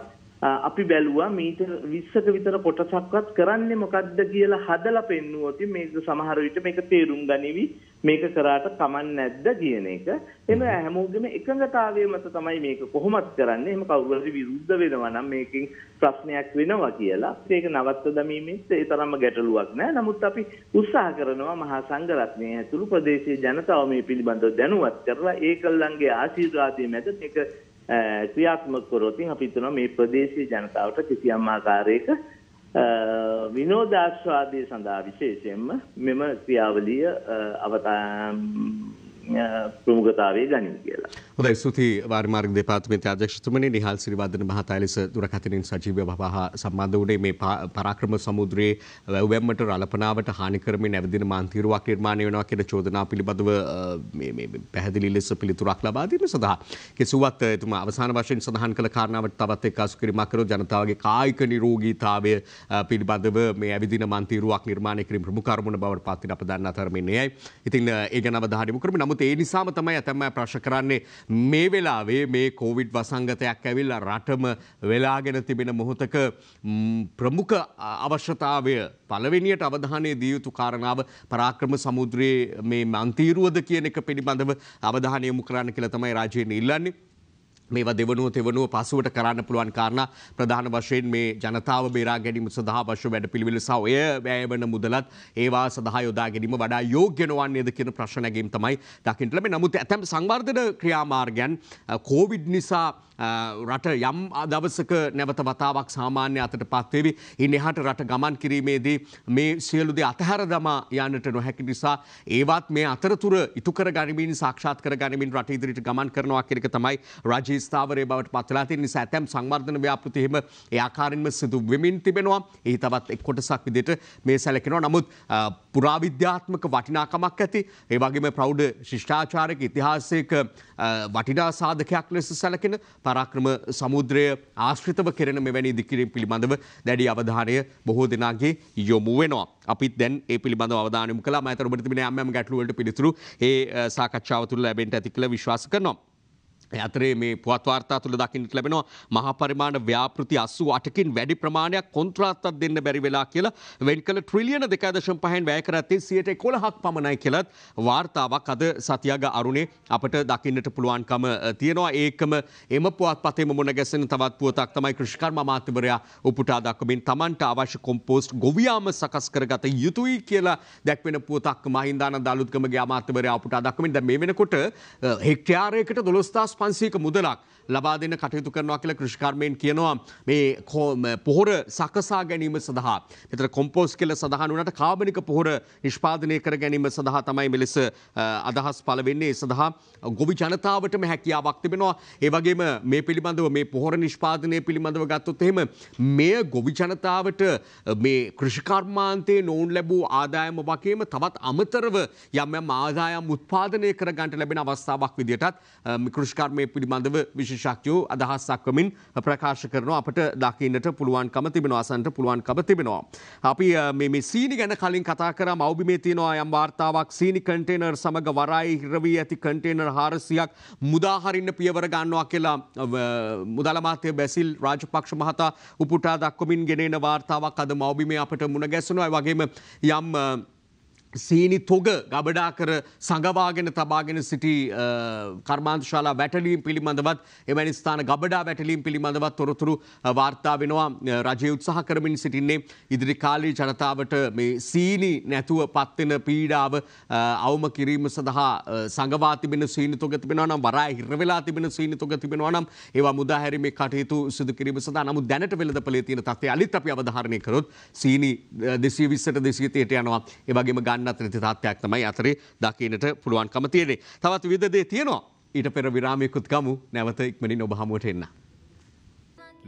C: අපි බැලුවා මීටර් 20ක විතර කොටසක්වත් කරන්නේ මොකද්ද කියලා හදලා පෙන්නුවොත් මේක සමහර විට මේක තේරුම් ගනිවි මේක කරාට කමක් නැද්ද කියන එක. එන හැමෝගෙම එකඟතාවය මත තමයි මේක කොහොමද කරන්නේ. එහෙම කවුරු හරි විරුද්ධ වෙනවා නම් මේකෙන් ප්‍රශ්නයක් වෙනවා කියලා ඒක නවත්ත දැමීමෙත් ඒ තරම්ම ගැටලුවක් නැහැ. නමුත් අපි උත්සාහ කරනවා මහා සංඝරත්නයේ ඇතුළු ප්‍රදේශීය ජනතාව මේ පිළිබඳව දැනුවත් කරලා ඒකල්ලන්ගේ ආශිර්වාදයේ මැද මේක ක්‍රියාත්මක කරොත් අපි හිතනවා මේ ප්‍රදේශීය ජනතාවට කිසියම් ආකාරයක විනෝදාස්වාදයේ සඳහා විශේෂයෙන්ම මෙම ක්‍රියාවලිය ප්‍රමුඛතාවය ගනිමු කියලා.
A: හොඳයි ස්තුතියි වාරිමාර්ග දෙපාර්තමේන්තුවේ අධ්‍යක්ෂතුමනි නිහාල් සිරිවර්ධන මහතා ලෙස දුරකථනයෙන් සජීවව සම්බන්ධ වුණේ මේ පරාක්‍රම සමුද්‍රයේ වැව්වැම්මට රළපනාවට හානි කරමින් ඇවිදින මාන්තීරුවක් නිර්මාණය වෙනවා කියන චෝදනා පිළිබඳව මේ පැහැදිලි ලෙස පිළිතුරක් ලබා දීම සඳහා කෙසුවත් එතුමා අවසාන වශයෙන් සඳහන් කළ කාරණාවට තවත් එක් අසුකිරීමක් කරොත් ජනතාවගේ කායික නිරෝගීතාවය පිළිබඳව මේ ඇවිදින මාන්තීරුවක් නිර්මාණය කිරීම ප්‍රමුඛ අරමුණ බවට පත් වෙන අප දන්න අතර මේ නේයි. ඉතින් ඒ ගැන අවධානය යොමු කරමු. නමුත් ඒ නිසාම තමයි ඇතැම් අය ප්‍රශ්න කරන්නේ මේ වෙලාවේ මේ කොවිඩ් වසංගතයක් ඇවිල්ලා රටම වෙලාගෙන තිබෙන මොහොතක ප්‍රමුඛ අවශ්‍යතාවය පළවෙනියට අවධානය දිය යුතු කාරණාව පරාක්‍රම සමුද්‍රයේ මේ මන්තීරුවද කියන එක පිළිබඳව අවධානය යොමු කරන්න කියලා තමයි රාජ්‍යයෙන් ඉල්ලන්නේ. මේවා දෙවනුව තෙවනුව පසුවට කරන්න පුළුවන් කාරණා ප්‍රධාන වශයෙන් මේ ජනතාව බේරා ගැනීම සඳහා අවශ්‍ය වැඩපිළිවෙල සහ ඔය වැය වන මුදලත් ඒවා සඳහා යොදා ගැනීම වඩා යෝග්‍ය නොවන්නේද කියන ප්‍රශ්න නැගීම තමයි දකින්න ලැබෙන්නේ. නමුත් ඇතැම් සංවර්ධන ක්‍රියාමාර්ගයන් කොවිඩ් නිසා රට යම් දවසක නැවත වතාවක් සාමාන්‍ය අතට පත්වෙවි. ඉන් එහාට රට ගමන් කිරීමේදී මේ සියලු දේ අතහැර දමා යන්නට නොහැකි නිසා ඒවත් මේ අතරතුර ඉටු කර ගනිමින් සාක්ෂාත් කර ගනිමින් රට ඉදිරියට ගමන් කරනවා කියන එක තමයි රාජ්‍ය ස්ථාවරයේ බවට පත් වෙලා තියෙන නිසා ඇතැම් සංවර්ධන ව්‍යාපෘති එහෙම ඒ ආකාරයෙන්ම සිදු වෙමින් තිබෙනවා. එහි තවත් එක් කොටසක් විදිහට මේ සැලකෙනවා. නමුත් පුරාවිද්‍යාත්මක වටිනාකමක් ඇති ඒ වගේම ප්‍රෞಢ ශිෂ්ටාචාරයක ඉතිහාසයක වටිනා සාධකයක් ලෙස සැලකෙන පරාක්‍රම සමුද්‍රය ආශ්‍රිතව කෙරෙන මෙවැනි ඉදිකිරීම් පිළිබඳව දැඩි අවධානය බොහෝ දෙනාගේ යොමු වෙනවා. අපිත් දැන් ඒ පිළිබඳව අවධානය යොමු කළා. මම අතර ඔබට තිබෙන යම් යම් ගැටලු වලට පිළිතුරු ඒ සාකච්ඡාව තුළ ලැබෙන්න ඇති කියලා විශ්වාස කරනවා. අතරේ මේ පුවත් වාර්තා තුළ දකින්නට ලැබෙනවා මහා පරිමාණ ව්‍යාපෘති 88කින් වැඩි ප්‍රමාණයක් කොන්ත්‍රාත්තක් දෙන්න බැරි වෙලා කියලා වෙන් කළ ට්‍රිලියන 2.5න් වැය කර ඇත්තේ 11%ක් පමණයි කියලත් වාර්තාවක් අද සතියග අරුණේ අපට දකින්නට පුළුවන්කම තියෙනවා. ඒකම එම පුවත්පතේම මුණ ගැසෙන තවත් පුවතක් තමයි කෘෂිකර්ම අමාත්‍යවරයා උපුටා දක්වමින් Tamanට අවශ්‍ය කොම්පෝස්ට් ගොවියාම සකස් කරගත යුතුයි කියලා දැක්වෙන පුවතක් මහින්දානන්ද අලුත්ගමගේ අමාත්‍යවරයා උපුටා දක්වමින් දැන් මේ වෙනකොට හෙක්ටයාරයකට 12500ක මුදලක් ලබා දෙන්න කටයුතු කරනවා කියලා කෘෂිකර්මයෙන් කියනවා. මේ පොහොර සකසා ගැනීම සඳහා මෙතන කොම්පෝස්ට් කියලා සඳහන් වුණාට කාබනික පොහොර නිෂ්පාදනය කර ගැනීම සඳහා තමයි මෙලෙස අදහස් පළ වෙන්නේ. ඒ සඳහා ගොවි ජනතාවටම හැකියාවක් තිබෙනවා. ඒ වගේම මේ පිළිබඳව මේ පොහොර නිෂ්පාදනය පිළිබඳව ගත්තොත් එහෙම මේ ගොවි ජනතාවට මේ කෘෂිකර්මාන්තයේ නොවුන් ලැබූ ආදායම වගේම තවත් අමතරව යම් යම් ආදායම් උත්පාදනය කර ගන්නට ලැබෙන අවස්ථාවක් විදිහටත් කෘෂිකර්මයේ පිළිබඳව විශේෂඥයෝ අදහස් දක්වමින් ප්‍රකාශ කරනවා. අපට දකින්නට පුළුවන්කම තිබෙනවා, අසන්නට පුළුවන්කම තිබෙනවා. අපි මේ සීනි ගැන කලින් කතා කරා. මව්බිමේ තියෙනවා යම් වාර්තාවක් සීනි කන්ටේනර් සමග වරායි හිරවී ඇති කන්ටේනර් 400ක් මුදා හරින්න පියවර ගන්නවා කියලා මුදල් අමාත්‍ය බැසිල් රාජපක්ෂ මහතා උපුටා දක්වමින් ගෙනෙන වාර්තාවක් අද මව්බිමේ අපට මුණ ගැසෙනවා. ඒ වගේම යම් සීනි තොග ගබඩා කර සංගවාගෙන තබාගෙන සිටි කර්මාන්තශාලා වැටලීම් පිළිබඳවත් එවැනි ස්ථාන ගබඩා වැටලීම් පිළිබඳවත් තොරතුරු වාර්තා වෙනවා. රජය උත්සාහ කරමින් සිටින්නේ ඉදිරි කාලේ ජනතාවට මේ සීනි නැතුව පත්වෙන පීඩාව අවම කිරීම සඳහා සංගවා තිබෙන සීනි තොග තිබෙනවා නම් වරාය හිර වෙලා තිබෙන සීනි තොග තිබෙනවා නම් ඒවා මුදා හැරීමේ කටයුතු සිදු කිරීම සඳහා නමුත් දැනට වෙළඳපොලේ තියෙන තත්ත්වය අලිත් අපි අවධාරණය කරොත් සීනි 220ට 230ට යනවා. ඒ වගේම ගන්නත් නැති තත්ත්වයක් තමයි අතරේ දකින්නට පුළුවන්කම තියෙන්නේ. තවත් විවිධ දේ තියෙනවා. ඊට පෙර විරාමයකුත් ගමු. නැවත ඉක්මනින් ඔබ හමුවට එන්න.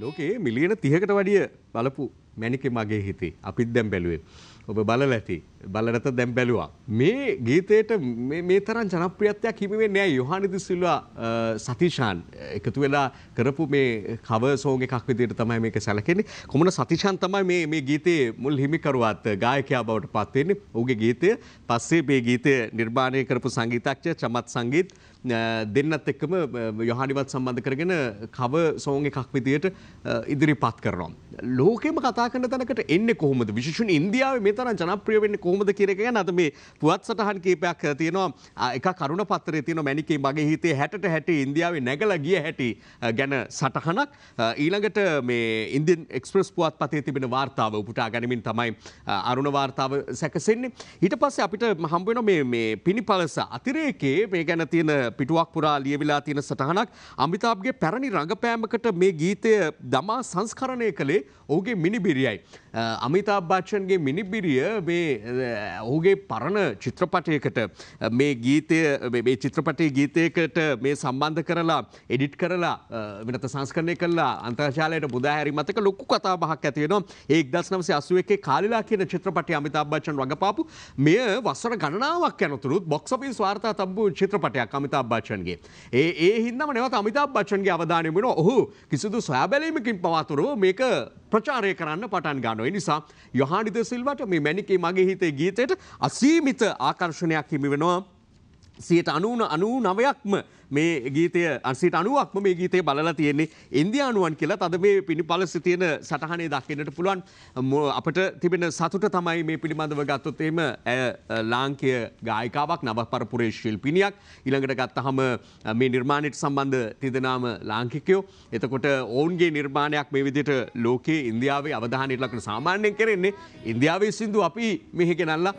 A: ලෝකයේ මිලියන 30කට වැඩිය බලපු මැනිකේ මගේ හිතේ. අපිත් දැන් බැලුවේ. ඔබ බලලා ඇති. බලරත දැන් බැලුවා. මේ ගීතයට මේ තරම් ජනප්‍රියත්වයක් හිමි වෙන්නේ නැහැ. යොහානිදු සිල්වා සතිෂාන් එකතු වෙලා කරපු මේ කවර් සෝං එකක් විදිහට තමයි මේක සැලකෙන්නේ. කොමුණ සතිෂාන් තමයි මේ ගීතයේ මුල් හිමිකරුවත් ගායකයා බවට පත් වෙන්නේ. ඔහුගේ ගීතය පස්සේ මේ ගීතය නිර්මාණය කරපු සංගීතඥ චමත් සංගීත් දෙන්නත් එක්කම යොහානිවත් සම්බන්ධ කරගෙන කවර් සෝං එකක් විදිහට ඉදිරිපත් කරනවා. ලෝකෙම කතා කරන තැනකට එන්නේ කොහොමද? විශේෂයෙන් ඉන්දියාවේ මේ තරම් ජනප්‍රිය වෙන්නේ කොහොමද කියන එක ගැන අද මේ පුවත් සටහන් කීපයක් තියෙනවා. එකක් කරුණ පත්‍රයේ තියෙනවා මැනිකේ මගේ හිතේ 60ට 60 ඉන්දියාවේ නැගලා ගිය හැටි ගැන සටහනක්. ඊළඟට මේ ඉන්දියන් එක්ස්ප්‍රස් පුවත්පතේ තිබෙන වාර්තාව උපුටා ගැනීමෙන් තමයි අරුණ වාර්තාව සැකසෙන්නේ. ඊට පස්සේ අපිට හම්බ වෙනවා මේ පිනිපලස අතිරේකයේ මේ ගැන තියෙන පිටුවක් පුරා ලියවිලා තියෙන සටහනක්. අමිතාබ්ගේ පැරණි රංගපෑමකට මේ ගීතය දමා සංස්කරණය කළේ ඔහුගේ මිනිබිරියයි. අමිතාබ් බච්චන්ගේ මිනිබිරිය මේ ඔහුගේ පරණ චිත්‍රපටයකට මේ ගීතය මේ චිත්‍රපටයේ ගීතයකට මේ සම්බන්ධ කරලා එඩිට් කරලා වෙනත සංස්කරණය කළා අන්තර්ජාලයට මුදා හැරීම මතක ලොකු කතා බහක් ඇති වෙනවා. ඒ 1981 කාලිලා කියන චිත්‍රපටය අමිතාබ් බච්චන් රඟපාපු මෙය වසර ගණනාවක් යනතුරුත් බොක්ස් ඔෆිස් වාර්තා තබ්බු චිත්‍රපටයක් අමිතාබ් බච්චන්ගේ. ඒ හින්දාම නැවත අමිතාබ් බච්චන්ගේ අවධානය යොමුනවා. ඔහු කිසිදු සොයා බැලීමකින් පවාතුරව මේක ප්‍රචාරය කරන්න පටන් ගන්නවා. ඒ නිසා යොහානි ද සිල්වාට මේ මැනිකේ මගේ හිතේ ගීතයට අසීමිත ආකර්ෂණයක් හිමි වෙනවා. 99%ක්ම මේ ගීතය 90%ක්ම මේ ගීතය බලලා තියෙන්නේ ඉන්දියානුවන් කියලා. තද මේ පිණිපලස තියෙන සටහනේ දකින්නට පුළුවන්. අපිට තිබෙන සතුට තමයි මේ පිළිබඳව ගත්තොත් එහෙම ලාංකීය ගායිකාවක් නවපරපුරේ ශිල්පිනියක්. ඊළඟට ගත්තහම මේ නිර්මාණයට සම්බන්ධ තිදෙනාම ලාංකිකයෝ. එතකොට ඔවුන්ගේ නිර්මාණයක් මේ විදිහට ලෝකයේ ඉන්දියාවේ අවධානයට ලක්වන සාමාන්‍යයෙන් කරන්නේ ඉන්දියාවේ සින්දු අපි මෙහි ගෙනල්ලා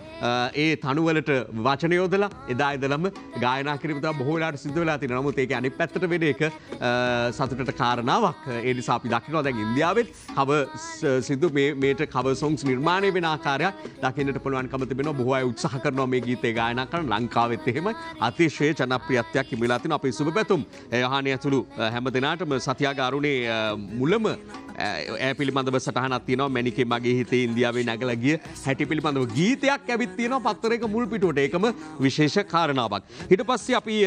A: ඒ තනුවලට වචන යොදලා එදා ඉඳලම ගායනා කිරීම තමයි බොහෝ වෙලාවට සිද්ධ වෙලා තියෙනවා. නමුත් ඒක අනිත් පැත්තට වෙන එක සතුටට කාරණාවක්. ඒ නිසා අපි දකිනවා දැන් ඉන්දියාවෙත් කවර් සින්දු මේට කවර් songs නිර්මාණය වෙන ආකාරයක් දකින්නට පුළුවන්කම තිබෙනවා. බොහෝ අය උත්සාහ කරනවා මේ ගීතේ ගායනා කරන්න. ලංකාවෙත් එහෙමයි. අතිශය ජනප්‍රියත්වයක් හිමිලා තිනවා. අපේ සුබ පැතුම් යහානි ඇතුළු හැම දිනාටම සතියාගාරුණේ මුලම ඒ පිළිබඳව සටහනක් තියෙනවා. මැනිකේ මගේ හිතේ ඉන්දියාවේ නැගලා ගිය හැටි පිළිබඳව ගීතයක් ඇවිත් තියෙනවා පත්තරයක මුල් පිටුවට. ඒකම විශේෂ කාරණාවක්. ඊට පස්සේ අපි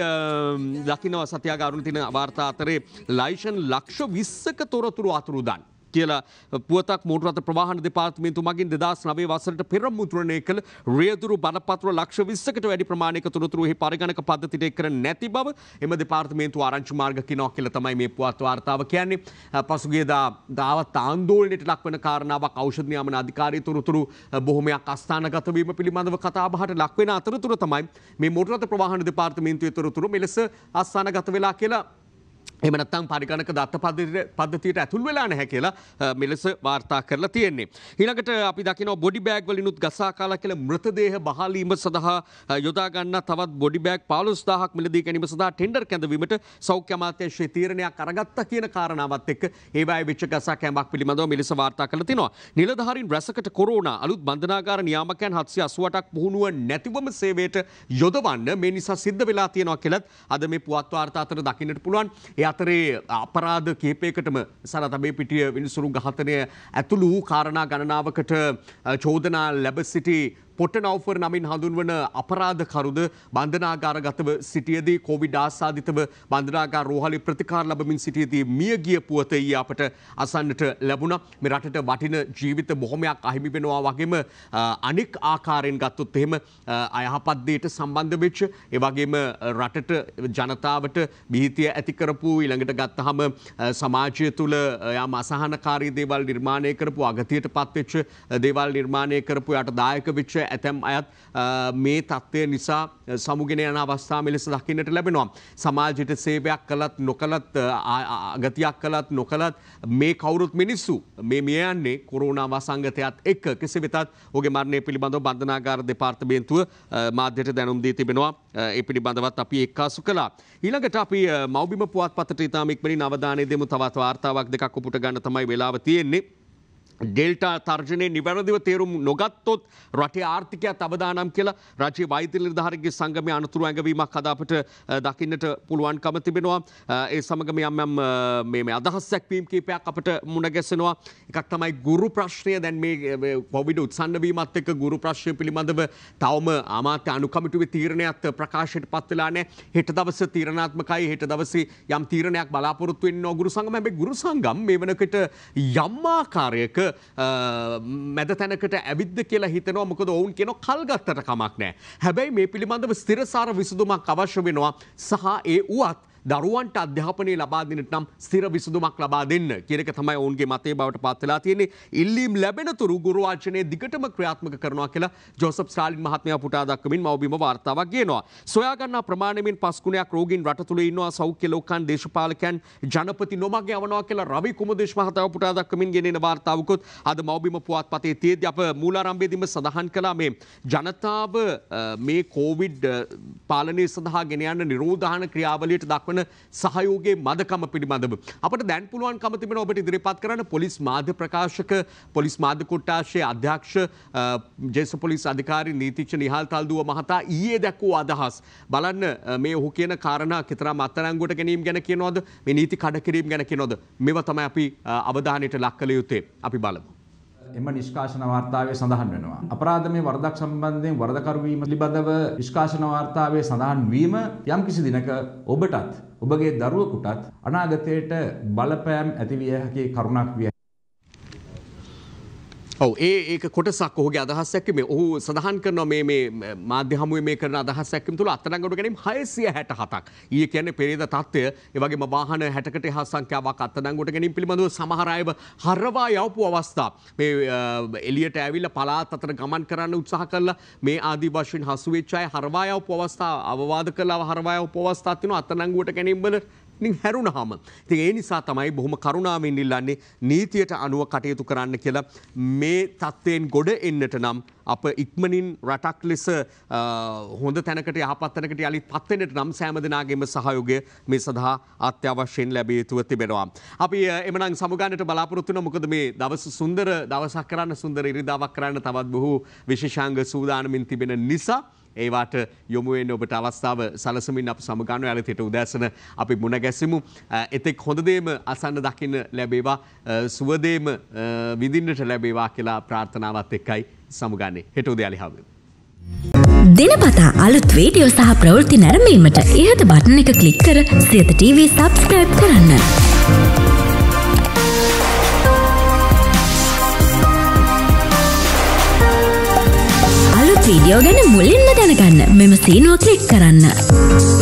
A: දකිනවා සත්‍යාගාරුණ තියෙන වාර්තා අතරේ ලයිසන් ලක්ෂ 20ක තොරතුරු අතුරුදන් කියලා පුවතක් මෝටර රථ ප්‍රවාහන දෙපාර්තමේන්තුව මගින් 2009 වසරට පෙර මුද්‍රණය කළ රියදුරු බලපත්‍ර ලක්ෂ 20කට වැඩි ප්‍රමාණයක තොරතුරු එහි පරිගණක පද්ධතියට එක් කර නැති බව එම දෙපාර්තමේන්තුව ආරංචි මාර්ග කිනවා කියලා තමයි මේ පුවත් වාර්තාව කියන්නේ. පසුගියදා දාවත් ආందోලනයට ලක් වෙන කාරණාවක් ඖෂධ නියාමන අධිකාරිය තොරතුරු බොහොමයක් අස්ථානගත වීම පිළිබඳව කතා බහට ලක් වෙන අතරතුර තමයි මේ මෝටර රථ ප්‍රවාහන දෙපාර්තමේන්තුවේ තොරතුරු මෙලෙස අස්ථානගත වෙලා කියලා එහෙම නැත්නම් පරිගණක දත්ත පද්ධතියට ඇතුල් වෙලා නැහැ කියලා මෙලෙස වාර්තා කරලා තියෙන්නේ. ඊළඟට අපි දකිනවා බොඩි බෑග් වලිනුත් ගසා කාලා කියලා මృతදේහ බහලීම සඳහා යොදා ගන්න තවත් බොඩි බෑග් 15000ක් මිලදී ගැනීම සඳහා ටෙන්ඩර් කැඳවීමට සෞඛ්‍ය අමාත්‍යාංශයේ තීරණයක් අරගත්තා කියන කාරණාවත් එක්ක ඒවායේ වෙච්ච ගසා කැමක් පිළිබඳව මෙලෙස වාර්තා කරලා තිනවා. නිලධාරීන් රැසකට කොරෝනා අලුත් බන්ධනාගාර නියාමකයන් 788ක් පුහුණුව නැතිවම සේවයට යොදවන්න මේ නිසා සිද්ධ වෙලා තියෙනවා කියලත් අද මේ පුවත් වාර්තා අතර දකින්නට පුළුවන්. අතරේ අපරාධ කීපයකටම සරතබේ පිටිය විනිසුරු ඝාතනය ඇතුළු කාරණා ගණනාවකට චෝදනා ලැබ සිටි පොට්ටනවුවර නමින් හඳුන්වන අපරාධකරුද බන්ධනාගාරගතව සිටියදී කොවිඩ් ආසාදිතව බන්ධනාගාර රෝහලේ ප්‍රතිකාර ලැබමින් සිටියදී මියගිය පුවත ඊයේ අපට අසන්නට ලැබුණා. මේ රටට වටින ජීවිත බොහොමයක් අහිමි වෙනවා වගේම අනෙක් ආකාරයෙන් ගත්තොත් එහෙම අයහපත් දෙයට සම්බන්ධ වෙච්ච ඒ වගේම රටට ජනතාවට බීතිය ඇති කරපු ඊළඟට ගත්තහම සමාජය තුළ යම් අසහනකාරී දේවල් නිර්මාණය කරපු අගතියට පත්වෙච්ච දේවල් නිර්මාණය කරපු යට දායක වෙච්ච ඇතැම් අයත් මේ තත්ත්වය නිසා සමුගෙන යන අවස්ථා මෙලෙස දකින්නට ලැබෙනවා. සමාජයට සේවයක් කළත් නොකළත් අගතියක් කළත් නොකළත් මේ කවුරුත් මිනිස්සු මේ මිය යන්නේ කොරෝනා වසංගතයත් එක්ක. කෙසේ වෙතත් ඔහුගේ මරණය පිළිබඳව බන්ධනාගාර දෙපාර්තමේන්තුව මාධ්‍යට දැනුම් දී තිබෙනවා. ඒ පිළිබඳවත් අපි එක්කාසු කළා. ඊළඟට අපි මව්බිම පුවත්පතට ඉතාම ඉක්මනින් අවධානය දෙමු. තවත් වාර්තාවක් දෙකක් ඔපුට ගන්න තමයි වෙලාව තියෙන්නේ. ඩෙල්ටා තර්ජනයේ නිවැරදිව තේරුම් නොගත්තොත් රටේ ආර්ථිකයත් අවදානම් කියලා රාජ්‍ය වෛද්‍ය නිලධාරීන්ගේ සංගමයේ අනතුරු ඇඟවීමක් අද අපිට දකින්නට පුළුවන්කම තිබෙනවා. ඒ සමගම යම් මේ අදහස් දැක්වීම් කීපයක් අපිට මුණ ගැසෙනවා. එකක් තමයි ගුරු ප්‍රශ්නය. දැන් මේ කොවිඩ් උත්සන්න වීමත් එක්ක ගුරු ප්‍රශ්නය පිළිබඳව තවම අමාත්‍ය අනුකමිටුවේ තීරණයක් ප්‍රකාශයට පත් වෙලා නැහැ. හෙට දවසේ තීරණාත්මකයි. හෙට දවසේ යම් තීරණයක් බලාපොරොත්තු වෙන්න ගුරු සංගම. හැබැයි ගුරු සංගම් මේ වෙනකොට යම් ආකාරයක මැද තැනකට ඇවිද්ද කියලා හිතනවා. මොකද ඔවුන් කියනවා කල්ගත්තට කමක් නැහැ. හැබැයි මේ පිළිබඳව ස්ථිරසාර විසඳුමක් අවශ්‍ය වෙනවා. සහ ඒ උවත් දරුවන්ට අධ්‍යාපනය ලබා දෙන්නට නම් ස්ථිර විසඳුමක් ලබා දෙන්න කියන එක තමයි ඔවුන්ගේ මතය බවට පත් වෙලා තියෙන්නේ. ඉල්ලීම් ලැබෙනතුරු ගුරු වාචනය දිගටම ක්‍රියාත්මක කරනවා කියලා ජෝසප් ස්ටාලින් මහත්මයා පුටා දක්වමින් මව්බිම වාර්තාවක් ගේනවා. සොයා ගන්නා ප්‍රමාණයෙන් 5 ගුණයක් රෝගීන් රට තුල ඉන්නවා. සෞඛ්‍ය ලෝකයන් දේශපාලකයන් ජනපති නොමග යවනවා කියලා රවි කුමදේශ මහතාව පුටා දක්වමින් ගෙනෙන වාර්තාවකුත් අද මව්බිම පුවත්පතේ තියෙද්දී අප මූලාරම්භයේදීම සඳහන් කළා මේ ජනතාව මේ කොවිඩ් පාලනය සඳහා ගෙන යන නිරෝධායන ක්‍රියාවලියට දක්වන දක්වන සහයෝගයේ මදකම පිළිබඳව අපිට දැන් පුළුවන්කම තිබෙනවා ඔබට ඉදිරිපත් කරන්න පොලිස් මාධ්‍ය ප්‍රකාශක පොලිස් මාධ්‍ය කොට්ටාශයේ අධ්‍යක්ෂ ජේෂ්ඨ පොලිස් අධිකාරී නීතිඥ නිහාල් තල්දුව මහතා ඊයේ දැක්වූ අදහස් බලන්න මේ ඔහු කියන කාරණා කිතරම් අත්අඩංගුවට ගැනීම ගැන කියනවද මේ නීති කඩ කිරීම ගැන කියනවද මේවා තමයි අපි අවධානයට ලක් කළ යුත්තේ අපි බලමු
D: එම නිෂ්කාශන වාර්තාවේ සඳහන් වෙනවා. අපරාධමය වරදක් සම්බන්ධයෙන් වරදකරු වීම පිළිබඳව නිෂ්කාශන වාර්තාවේ සඳහන් වීම යම්කිසි දිනක ඔබටත් ඔබගේ දරුවෙකුටත් අනාගතයට බලපෑම් ඇතිවිය හැකි කරුණක් විය.
A: ඔව් ඒක කොටසක් ඔහුගේ අදහස් එක්කම ඔහු සඳහන් කරනවා මේ මාධ්‍ය හමුවේ මේ කරන අදහස් එක්කම තුල අත්අඩංගුවට ගැනීම 667ක්. ඊයේ කියන්නේ පෙරේද තත්ත්වය ඒ වගේම වාහන 60කට එහා සංඛ්‍යාවක් අත්අඩංගුවට ගැනීම පිළිබඳව සමහර අයව හරවා යවපු අවස්ථා. මේ එළියට ඇවිල්ලා පළාත් අතර ගමන් කරන්න උත්සාහ කළා මේ ආදී වශයෙන් හසු වෙච්ච අය හරවා යවපු අවස්ථා අවවාද කළා හරවා යවපු අවස්ථාවක් තියෙනවා අත්අඩංගුවට ගැනීම වල හැරුණාම ඉතින් ඒ නිසා තමයි බොහොම කරුණාවෙන් ඉල්ලන්නේ නීතියට අනුව කටයුතු කරන්න කියලා මේ තත්ත්වයෙන් ගොඩ එන්නට නම් අප ඉක්මනින් රටක් ලෙස හොඳ තැනකට යහපත් තැනකට යලිත් පත් වෙන්නට නම් සෑම දෙනාගේම සහයෝගය මේ සඳහා අත්‍යවශ්‍යයෙන් ලැබිය යුතුව තිබෙනවා. අපි එමනම් සමුගන්නට බලාපොරොත්තු වෙනවා මොකද මේ දවස සුන්දර දවසක් කරන්න සුන්දර ඉරිදාවක් කරන්න තවත් බොහෝ විශේෂාංග සූදානමින් තිබෙන නිසා ඒවට යොමු වෙන්න ඔබට අවස්ථාව සලසමින් අප සමගානෝ යාලතිට උදෑසන අපි මුණ ගැසෙමු. එතෙක් හොඳ දේම අසන්න දකින්න ලැබේවා සුවදේම විඳින්නට ලැබේවා කියලා ප්‍රාර්ථනාවත් එක්කයි සමුගන්නේ. හෙට උදේ හමු.
E: දිනපතා අලුත් වීඩියෝ සහ ප්‍රවෘත්ති නැරඹීමට ඉහත බටන් එක ක්ලික් කර සියත TV subscribe කරන්න. වීඩියෝ ගැන මුලින්ම දැනගන්න මෙම සීනුව ක්ලික් කරන්න.